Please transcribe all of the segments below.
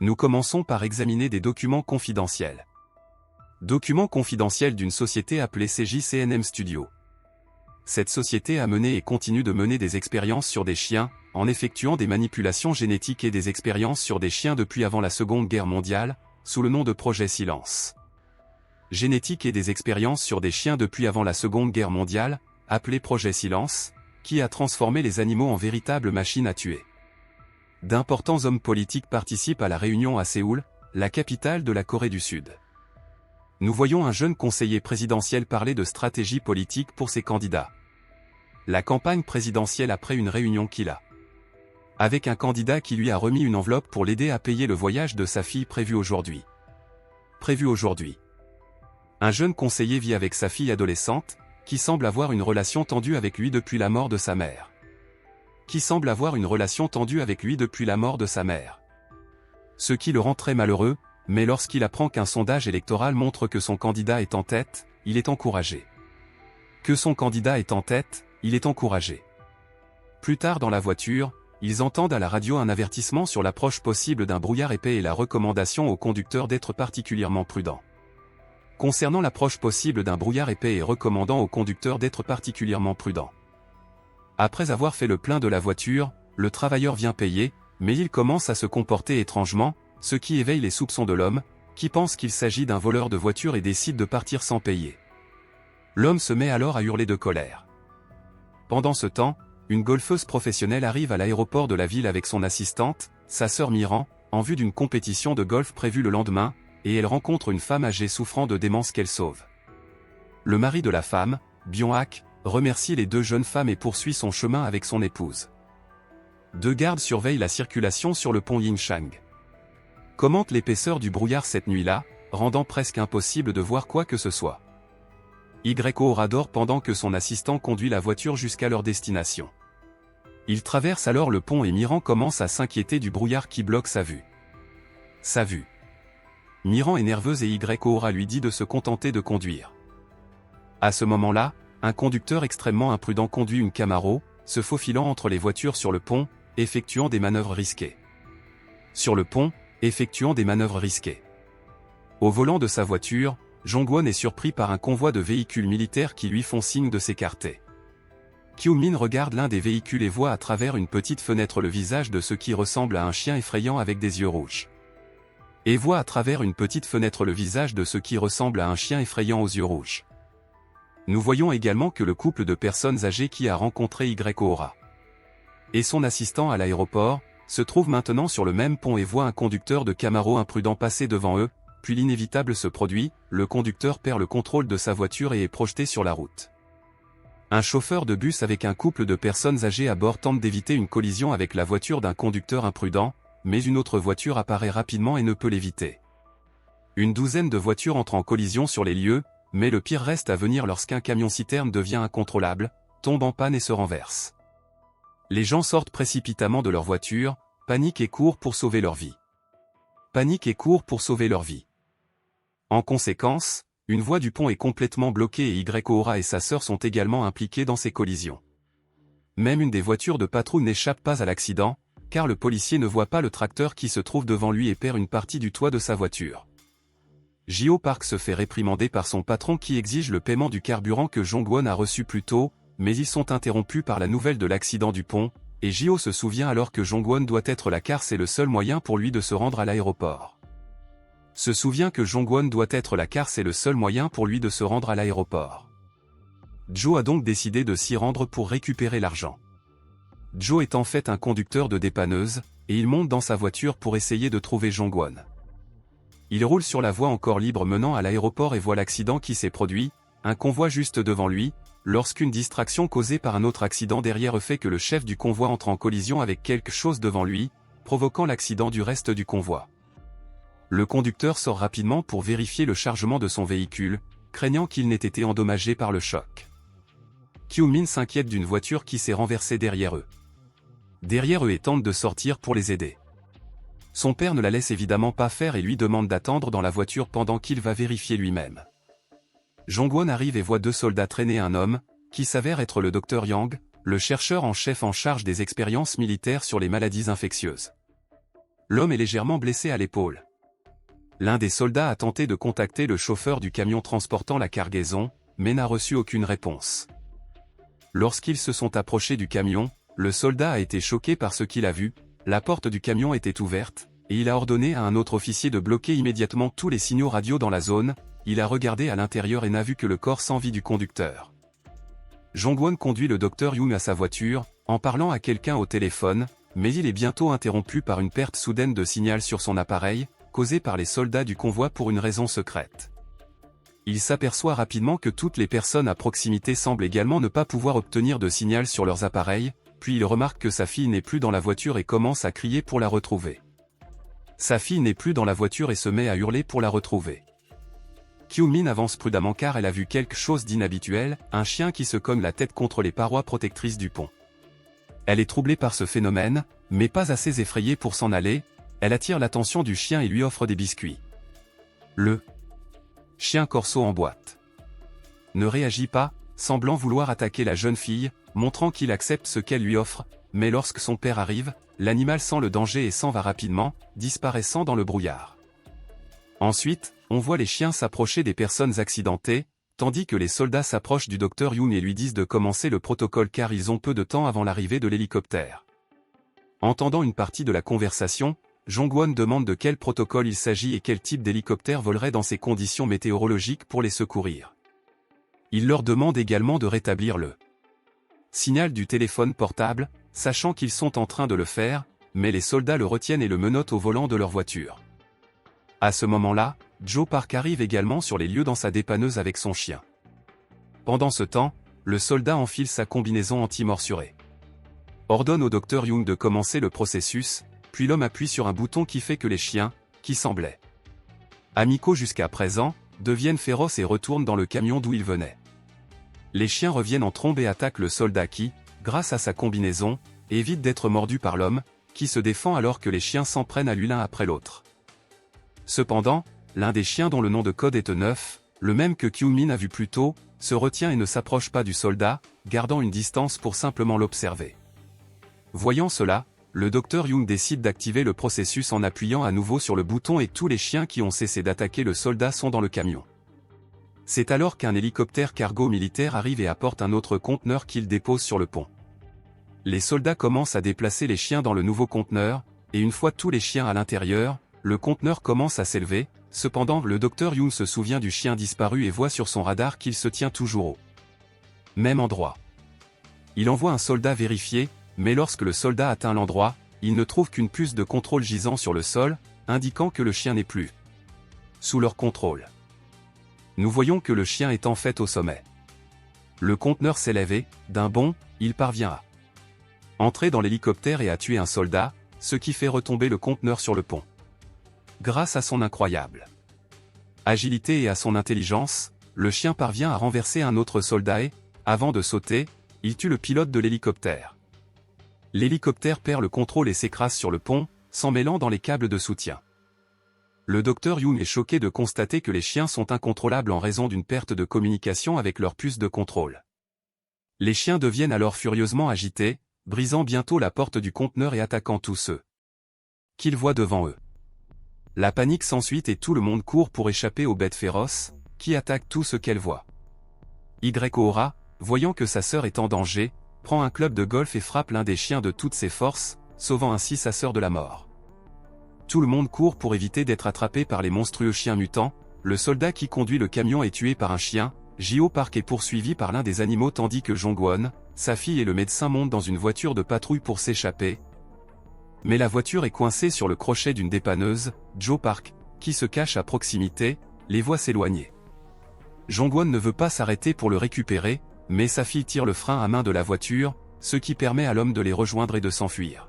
Nous commençons par examiner des documents confidentiels. Documents confidentiels d'une société appelée CJCNM Studio. Cette société a mené et continue de mener des expériences sur des chiens, en effectuant des manipulations génétiques et des expériences sur des chiens depuis avant la Seconde Guerre mondiale, sous le nom de Projet Silence. Génétique et des expériences sur des chiens depuis avant la Seconde Guerre mondiale, appelé Projet Silence, qui a transformé les animaux en véritables machines à tuer. D'importants hommes politiques participent à la réunion à Séoul, la capitale de la Corée du Sud. Nous voyons un jeune conseiller présidentiel parler de stratégie politique pour ses candidats. La campagne présidentielle après une réunion qu'il a avec un candidat qui lui a remis une enveloppe pour l'aider à payer le voyage de sa fille prévu aujourd'hui. Un jeune conseiller vit avec sa fille adolescente, qui semble avoir une relation tendue avec lui depuis la mort de sa mère. Ce qui le rend très malheureux, mais lorsqu'il apprend qu'un sondage électoral montre que son candidat est en tête, il est encouragé. Plus tard dans la voiture, ils entendent à la radio un avertissement sur l'approche possible d'un brouillard épais et la recommandation au conducteur d'être particulièrement prudent. Concernant l'approche possible d'un brouillard épais et recommandant au conducteur d'être particulièrement prudent. Après avoir fait le plein de la voiture, le travailleur vient payer, mais il commence à se comporter étrangement, ce qui éveille les soupçons de l'homme, qui pense qu'il s'agit d'un voleur de voiture et décide de partir sans payer. L'homme se met alors à hurler de colère. Pendant ce temps, une golfeuse professionnelle arrive à l'aéroport de la ville avec son assistante, sa sœur Miran, en vue d'une compétition de golf prévue le lendemain, et elle rencontre une femme âgée souffrant de démence qu'elle sauve. Le mari de la femme, Byung-hak, remercie les deux jeunes femmes et poursuit son chemin avec son épouse. Deux gardes surveillent la circulation sur le pont Yingchang. Commente l'épaisseur du brouillard cette nuit-là, rendant presque impossible de voir quoi que ce soit. YO radore pendant que son assistant conduit la voiture jusqu'à leur destination. Il traverse alors le pont et Miran commence à s'inquiéter du brouillard qui bloque sa vue. Miran est nerveuse et YO lui dit de se contenter de conduire. À ce moment-là, un conducteur extrêmement imprudent conduit une Camaro, se faufilant entre les voitures sur le pont, effectuant des manœuvres risquées. Au volant de sa voiture, Jong-won est surpris par un convoi de véhicules militaires qui lui font signe de s'écarter. Kyu-min regarde l'un des véhicules et voit à travers une petite fenêtre le visage de ce qui ressemble à un chien effrayant avec des yeux rouges. Nous voyons également que le couple de personnes âgées qui a rencontré YO et son assistant à l'aéroport, se trouve maintenant sur le même pont et voit un conducteur de Camaro imprudent passer devant eux, puis l'inévitable se produit, le conducteur perd le contrôle de sa voiture et est projeté sur la route. Un chauffeur de bus avec un couple de personnes âgées à bord tente d'éviter une collision avec la voiture d'un conducteur imprudent, mais une autre voiture apparaît rapidement et ne peut l'éviter. Une douzaine de voitures entrent en collision sur les lieux, mais le pire reste à venir lorsqu'un camion-citerne devient incontrôlable, tombe en panne et se renverse. Les gens sortent précipitamment de leur voiture, paniquent et courent pour sauver leur vie. En conséquence, une voie du pont est complètement bloquée et YO et sa sœur sont également impliqués dans ces collisions. Même une des voitures de patrouille n'échappe pas à l'accident, car le policier ne voit pas le tracteur qui se trouve devant lui et perd une partie du toit de sa voiture. Jo Park se fait réprimander par son patron qui exige le paiement du carburant que Jong-won a reçu plus tôt, mais ils sont interrompus par la nouvelle de l'accident du pont, et Jo se souvient alors que Jong-won doit être la car c'est le seul moyen pour lui de se rendre à l'aéroport. Jo a donc décidé de s'y rendre pour récupérer l'argent. Jo est en fait un conducteur de dépanneuse, et il monte dans sa voiture pour essayer de trouver Jong-won. Il roule sur la voie encore libre menant à l'aéroport et voit l'accident qui s'est produit, un convoi juste devant lui, lorsqu'une distraction causée par un autre accident derrière fait que le chef du convoi entre en collision avec quelque chose devant lui, provoquant l'accident du reste du convoi. Le conducteur sort rapidement pour vérifier le chargement de son véhicule, craignant qu'il n'ait été endommagé par le choc. Kyu-min s'inquiète d'une voiture qui s'est renversée derrière eux et tente de sortir pour les aider. Son père ne la laisse évidemment pas faire et lui demande d'attendre dans la voiture pendant qu'il va vérifier lui-même. Jong-won arrive et voit deux soldats traîner un homme, qui s'avère être le Dr Yang, le chercheur en chef en charge des expériences militaires sur les maladies infectieuses. L'homme est légèrement blessé à l'épaule. L'un des soldats a tenté de contacter le chauffeur du camion transportant la cargaison, mais n'a reçu aucune réponse. Lorsqu'ils se sont approchés du camion, le soldat a été choqué par ce qu'il a vu, la porte du camion était ouverte, et il a ordonné à un autre officier de bloquer immédiatement tous les signaux radio dans la zone. Il a regardé à l'intérieur et n'a vu que le corps sans vie du conducteur. Jong-won conduit le Dr Young à sa voiture, en parlant à quelqu'un au téléphone, mais il est bientôt interrompu par une perte soudaine de signal sur son appareil, causée par les soldats du convoi pour une raison secrète. Il s'aperçoit rapidement que toutes les personnes à proximité semblent également ne pas pouvoir obtenir de signal sur leurs appareils, puis il remarque que sa fille n'est plus dans la voiture et commence à crier pour la retrouver. Sa fille n'est plus dans la voiture et se met à hurler pour la retrouver. Kyu-min avance prudemment car elle a vu quelque chose d'inhabituel, un chien qui se cogne la tête contre les parois protectrices du pont. Elle est troublée par ce phénomène, mais pas assez effrayée pour s'en aller. Elle attire l'attention du chien et lui offre des biscuits. Le chien corso en boîte ne réagit pas, semblant vouloir attaquer la jeune fille, montrant qu'il accepte ce qu'elle lui offre, mais lorsque son père arrive, l'animal sent le danger et s'en va rapidement, disparaissant dans le brouillard. Ensuite, on voit les chiens s'approcher des personnes accidentées, tandis que les soldats s'approchent du Dr Young et lui disent de commencer le protocole car ils ont peu de temps avant l'arrivée de l'hélicoptère. Entendant une partie de la conversation, Jong-won demande de quel protocole il s'agit et quel type d'hélicoptère volerait dans ces conditions météorologiques pour les secourir. Il leur demande également de rétablir le signal du téléphone portable, sachant qu'ils sont en train de le faire, mais les soldats le retiennent et le menottent au volant de leur voiture. À ce moment-là, Joe Park arrive également sur les lieux dans sa dépanneuse avec son chien. Pendant ce temps, le soldat enfile sa combinaison anti-morsurée. Ordonne au Dr Young de commencer le processus, puis l'homme appuie sur un bouton qui fait que les chiens, qui semblaient amicaux jusqu'à présent, deviennent féroces et retournent dans le camion d'où ils venaient. Les chiens reviennent en trombe et attaquent le soldat qui, grâce à sa combinaison, évite d'être mordu par l'homme, qui se défend alors que les chiens s'en prennent à lui l'un après l'autre. Cependant, l'un des chiens dont le nom de code est E9, le même que Kyu-min a vu plus tôt, se retient et ne s'approche pas du soldat, gardant une distance pour simplement l'observer. Voyant cela, le Dr Young décide d'activer le processus en appuyant à nouveau sur le bouton et tous les chiens qui ont cessé d'attaquer le soldat sont dans le camion. C'est alors qu'un hélicoptère cargo militaire arrive et apporte un autre conteneur qu'il dépose sur le pont. Les soldats commencent à déplacer les chiens dans le nouveau conteneur, et une fois tous les chiens à l'intérieur, le conteneur commence à s'élever. Cependant, le Dr Young se souvient du chien disparu et voit sur son radar qu'il se tient toujours au même endroit. Il envoie un soldat vérifier, mais lorsque le soldat atteint l'endroit, il ne trouve qu'une puce de contrôle gisant sur le sol, indiquant que le chien n'est plus sous leur contrôle. Nous voyons que le chien est en fait au sommet. Le conteneur s'élève et, d'un bond, il parvient à entrer dans l'hélicoptère et à tuer un soldat, ce qui fait retomber le conteneur sur le pont. Grâce à son incroyable agilité et à son intelligence, le chien parvient à renverser un autre soldat et, avant de sauter, il tue le pilote de l'hélicoptère. L'hélicoptère perd le contrôle et s'écrase sur le pont, s'en mêlant dans les câbles de soutien. Le Dr Young est choqué de constater que les chiens sont incontrôlables en raison d'une perte de communication avec leur puce de contrôle. Les chiens deviennent alors furieusement agités, brisant bientôt la porte du conteneur et attaquant tous ceux qu'ils voient devant eux. La panique s'ensuit et tout le monde court pour échapper aux bêtes féroces, qui attaquent tout ce qu'elles voient. Ora, voyant que sa sœur est en danger, prend un club de golf et frappe l'un des chiens de toutes ses forces, sauvant ainsi sa sœur de la mort. Tout le monde court pour éviter d'être attrapé par les monstrueux chiens mutants. Le soldat qui conduit le camion est tué par un chien. Joe Park est poursuivi par l'un des animaux tandis que Jong-won, sa fille et le médecin montent dans une voiture de patrouille pour s'échapper. Mais la voiture est coincée sur le crochet d'une dépanneuse. Joe Park, qui se cache à proximité, les voit s'éloigner. Jong-won ne veut pas s'arrêter pour le récupérer, mais sa fille tire le frein à main de la voiture, ce qui permet à l'homme de les rejoindre et de s'enfuir.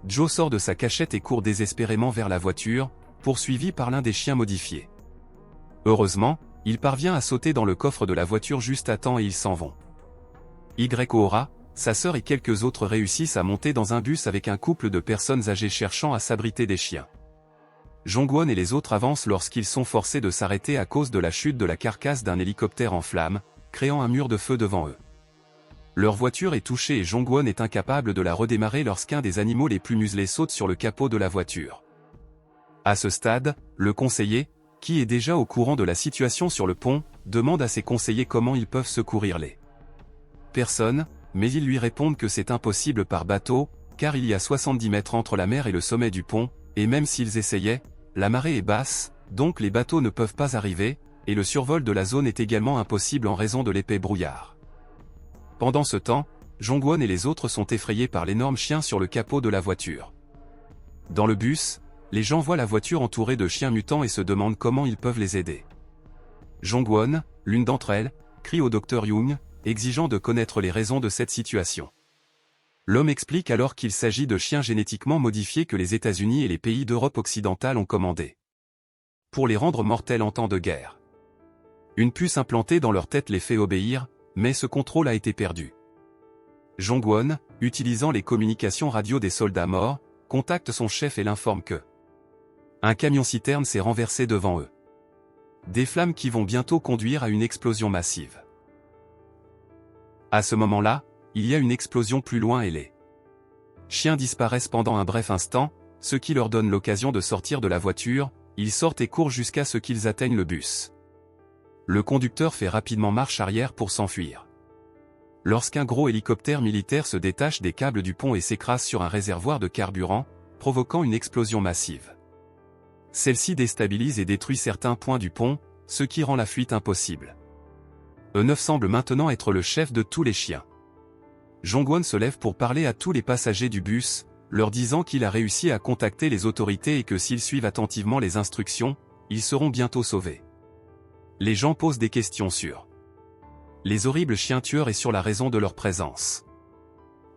Joe sort de sa cachette et court désespérément vers la voiture, poursuivi par l'un des chiens modifiés. Heureusement, il parvient à sauter dans le coffre de la voiture juste à temps et ils s'en vont. Ora, sa sœur et quelques autres réussissent à monter dans un bus avec un couple de personnes âgées cherchant à s'abriter des chiens. Jong-won et les autres avancent lorsqu'ils sont forcés de s'arrêter à cause de la chute de la carcasse d'un hélicoptère en flammes, créant un mur de feu devant eux. Leur voiture est touchée et Jong-won est incapable de la redémarrer lorsqu'un des animaux les plus muselés saute sur le capot de la voiture. À ce stade, le conseiller, qui est déjà au courant de la situation sur le pont, demande à ses conseillers comment ils peuvent secourir les personnes, mais ils lui répondent que c'est impossible par bateau, car il y a 70 mètres entre la mer et le sommet du pont, et même s'ils essayaient, la marée est basse, donc les bateaux ne peuvent pas arriver, et le survol de la zone est également impossible en raison de l'épais brouillard. Pendant ce temps, Jong-won et les autres sont effrayés par l'énorme chien sur le capot de la voiture. Dans le bus, les gens voient la voiture entourée de chiens mutants et se demandent comment ils peuvent les aider. Jong-won, l'une d'entre elles, crie au Dr Young, exigeant de connaître les raisons de cette situation. L'homme explique alors qu'il s'agit de chiens génétiquement modifiés que les États-Unis et les pays d'Europe occidentale ont commandés pour les rendre mortels en temps de guerre. Une puce implantée dans leur tête les fait obéir, mais ce contrôle a été perdu. Jong-won, utilisant les communications radio des soldats morts, contacte son chef et l'informe que un camion-citerne s'est renversé devant eux. Des flammes qui vont bientôt conduire à une explosion massive. À ce moment-là, il y a une explosion plus loin et les chiens disparaissent pendant un bref instant, ce qui leur donne l'occasion de sortir de la voiture, ils sortent et courent jusqu'à ce qu'ils atteignent le bus. Le conducteur fait rapidement marche arrière pour s'enfuir. Lorsqu'un gros hélicoptère militaire se détache des câbles du pont et s'écrase sur un réservoir de carburant, provoquant une explosion massive. Celle-ci déstabilise et détruit certains points du pont, ce qui rend la fuite impossible. E9 semble maintenant être le chef de tous les chiens. Jong-won se lève pour parler à tous les passagers du bus, leur disant qu'il a réussi à contacter les autorités et que s'ils suivent attentivement les instructions, ils seront bientôt sauvés. Les gens posent des questions sur les horribles chiens tueurs et sur la raison de leur présence.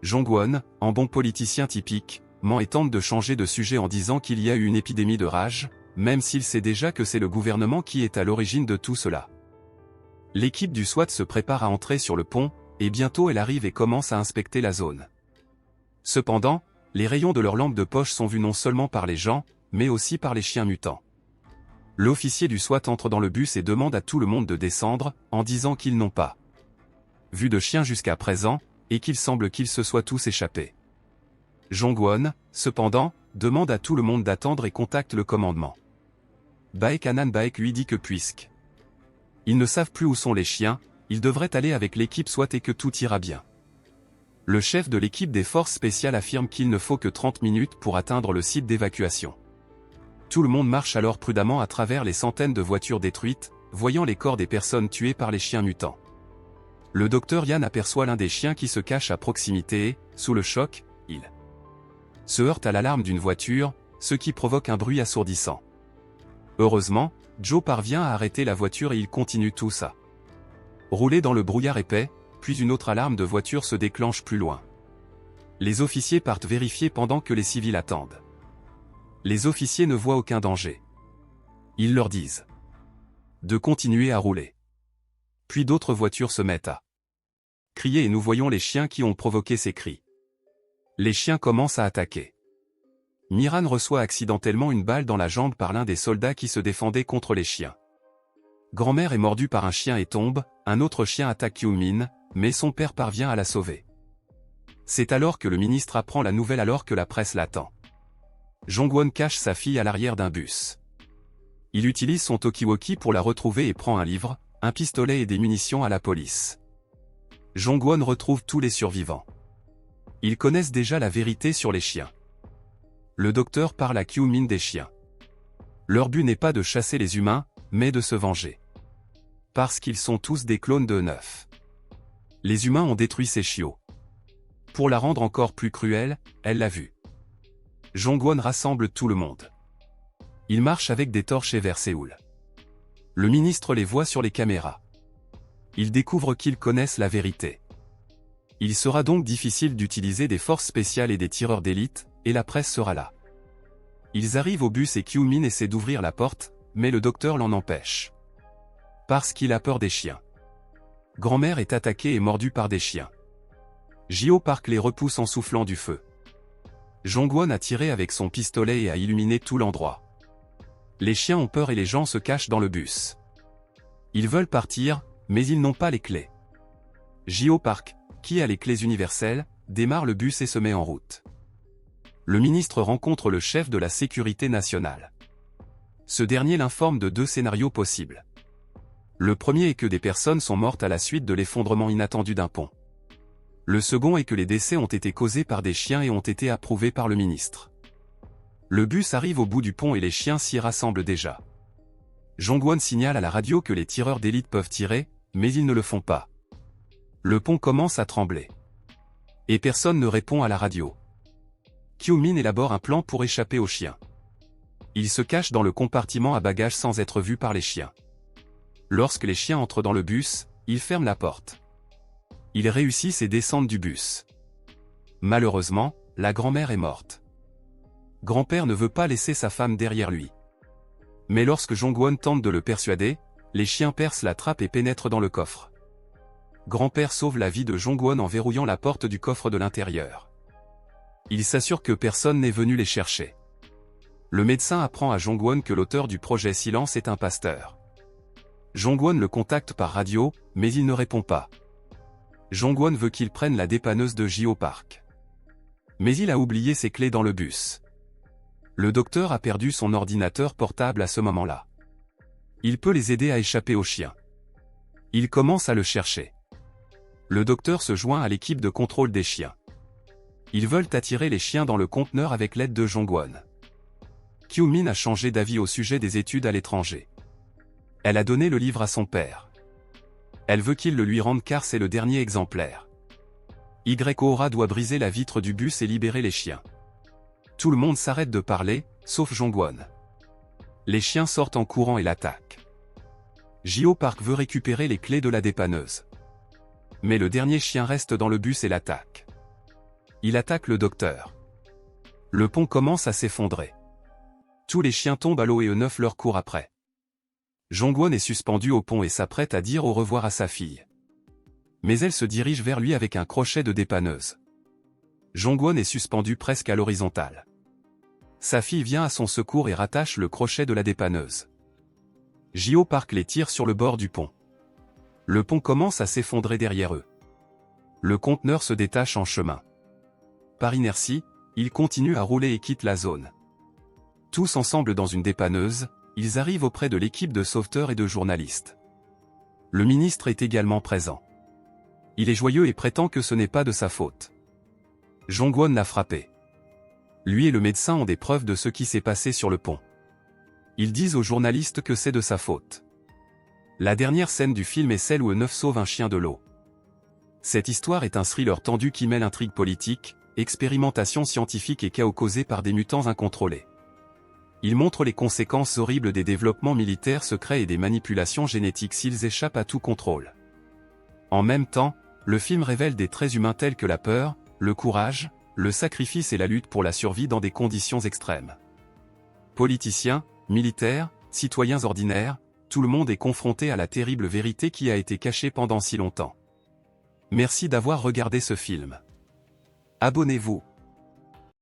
Jong-won, en bon politicien typique, ment et tente de changer de sujet en disant qu'il y a eu une épidémie de rage, même s'il sait déjà que c'est le gouvernement qui est à l'origine de tout cela. L'équipe du SWAT se prépare à entrer sur le pont, et bientôt elle arrive et commence à inspecter la zone. Cependant, les rayons de leurs lampes de poche sont vus non seulement par les gens, mais aussi par les chiens mutants. L'officier du SWAT entre dans le bus et demande à tout le monde de descendre, en disant qu'ils n'ont pas vu de chiens jusqu'à présent, et qu'il semble qu'ils se soient tous échappés. Jong-won, cependant, demande à tout le monde d'attendre et contacte le commandement. Baek-Hanan Baek lui dit que puisque ils ne savent plus où sont les chiens, ils devraient aller avec l'équipe SWAT et que tout ira bien. Le chef de l'équipe des forces spéciales affirme qu'il ne faut que 30 minutes pour atteindre le site d'évacuation. Tout le monde marche alors prudemment à travers les centaines de voitures détruites, voyant les corps des personnes tuées par les chiens mutants. Le docteur Yan aperçoit l'un des chiens qui se cache à proximité et, sous le choc, il se heurte à l'alarme d'une voiture, ce qui provoque un bruit assourdissant. Heureusement, Joe parvient à arrêter la voiture et ils continuent tous à rouler dans le brouillard épais, puis une autre alarme de voiture se déclenche plus loin. Les officiers partent vérifier pendant que les civils attendent. Les officiers ne voient aucun danger. Ils leur disent de continuer à rouler. Puis d'autres voitures se mettent à crier et nous voyons les chiens qui ont provoqué ces cris. Les chiens commencent à attaquer. Miran reçoit accidentellement une balle dans la jambe par l'un des soldats qui se défendait contre les chiens. Grand-mère est mordue par un chien et tombe, un autre chien attaque Kyung-min, mais son père parvient à la sauver. C'est alors que le ministre apprend la nouvelle alors que la presse l'attend. Jong-won cache sa fille à l'arrière d'un bus. Il utilise son talkie-walkie pour la retrouver et prend un livre, un pistolet et des munitions à la police. Jong-won retrouve tous les survivants. Ils connaissent déjà la vérité sur les chiens. Le docteur parle à Kyung-min des chiens. Leur but n'est pas de chasser les humains, mais de se venger. Parce qu'ils sont tous des clones de E9. Les humains ont détruit ces chiots. Pour la rendre encore plus cruelle, elle l'a vu. Jong-won rassemble tout le monde. Il marche avec des torches et vers Séoul. Le ministre les voit sur les caméras. Il découvre qu'ils connaissent la vérité. Il sera donc difficile d'utiliser des forces spéciales et des tireurs d'élite, et la presse sera là. Ils arrivent au bus et Kyung-min essaie d'ouvrir la porte, mais le docteur l'en empêche. Parce qu'il a peur des chiens. Grand-mère est attaquée et mordue par des chiens. Jo Park les repousse en soufflant du feu. Jong-won a tiré avec son pistolet et a illuminé tout l'endroit. Les chiens ont peur et les gens se cachent dans le bus. Ils veulent partir, mais ils n'ont pas les clés. Jo Park, qui a les clés universelles, démarre le bus et se met en route. Le ministre rencontre le chef de la sécurité nationale. Ce dernier l'informe de 2 scénarios possibles. Le premier est que des personnes sont mortes à la suite de l'effondrement inattendu d'un pont. Le second est que les décès ont été causés par des chiens et ont été approuvés par le ministre. Le bus arrive au bout du pont et les chiens s'y rassemblent déjà. Jong-won signale à la radio que les tireurs d'élite peuvent tirer, mais ils ne le font pas. Le pont commence à trembler. Et personne ne répond à la radio. Kyo-min élabore un plan pour échapper aux chiens. Il se cache dans le compartiment à bagages sans être vu par les chiens. Lorsque les chiens entrent dans le bus, ils ferment la porte. Ils réussissent et descendent du bus. Malheureusement, la grand-mère est morte. Grand-père ne veut pas laisser sa femme derrière lui. Mais lorsque Jong-won tente de le persuader, les chiens percent la trappe et pénètrent dans le coffre. Grand-père sauve la vie de Jong-won en verrouillant la porte du coffre de l'intérieur. Il s'assure que personne n'est venu les chercher. Le médecin apprend à Jong-won que l'auteur du projet Silence est un pasteur. Jong-won le contacte par radio, mais il ne répond pas. Jong-won veut qu'il prenne la dépanneuse de J.O. Park. Mais il a oublié ses clés dans le bus. Le docteur a perdu son ordinateur portable à ce moment-là. Il peut les aider à échapper aux chiens. Il commence à le chercher. Le docteur se joint à l'équipe de contrôle des chiens. Ils veulent attirer les chiens dans le conteneur avec l'aide de Jong-won. Kyo-min a changé d'avis au sujet des études à l'étranger. Elle a donné le livre à son père. Elle veut qu'il le lui rende car c'est le dernier exemplaire. Y-Ora doit briser la vitre du bus et libérer les chiens. Tout le monde s'arrête de parler, sauf Jong-won. Les chiens sortent en courant et l'attaquent. J.O. Park veut récupérer les clés de la dépanneuse. Mais le dernier chien reste dans le bus et l'attaque. Il attaque le docteur. Le pont commence à s'effondrer. Tous les chiens tombent à l'eau et E9 leur court après. Jong-won est suspendu au pont et s'apprête à dire au revoir à sa fille. Mais elle se dirige vers lui avec un crochet de dépanneuse. Jong-won est suspendu presque à l'horizontale. Sa fille vient à son secours et rattache le crochet de la dépanneuse. J.O. Park les tire sur le bord du pont. Le pont commence à s'effondrer derrière eux. Le conteneur se détache en chemin. Par inertie, il continue à rouler et quitte la zone. Tous ensemble dans une dépanneuse, ils arrivent auprès de l'équipe de sauveteurs et de journalistes. Le ministre est également présent. Il est joyeux et prétend que ce n'est pas de sa faute. Jong-won l'a frappé. Lui et le médecin ont des preuves de ce qui s'est passé sur le pont. Ils disent aux journalistes que c'est de sa faute. La dernière scène du film est celle où E9 sauve un chien de l'eau. Cette histoire est un thriller tendu qui mêle intrigue politique, expérimentation scientifique et chaos causé par des mutants incontrôlés. Il montre les conséquences horribles des développements militaires secrets et des manipulations génétiques s'ils échappent à tout contrôle. En même temps, le film révèle des traits humains tels que la peur, le courage, le sacrifice et la lutte pour la survie dans des conditions extrêmes. Politiciens, militaires, citoyens ordinaires, tout le monde est confronté à la terrible vérité qui a été cachée pendant si longtemps. Merci d'avoir regardé ce film. Abonnez-vous.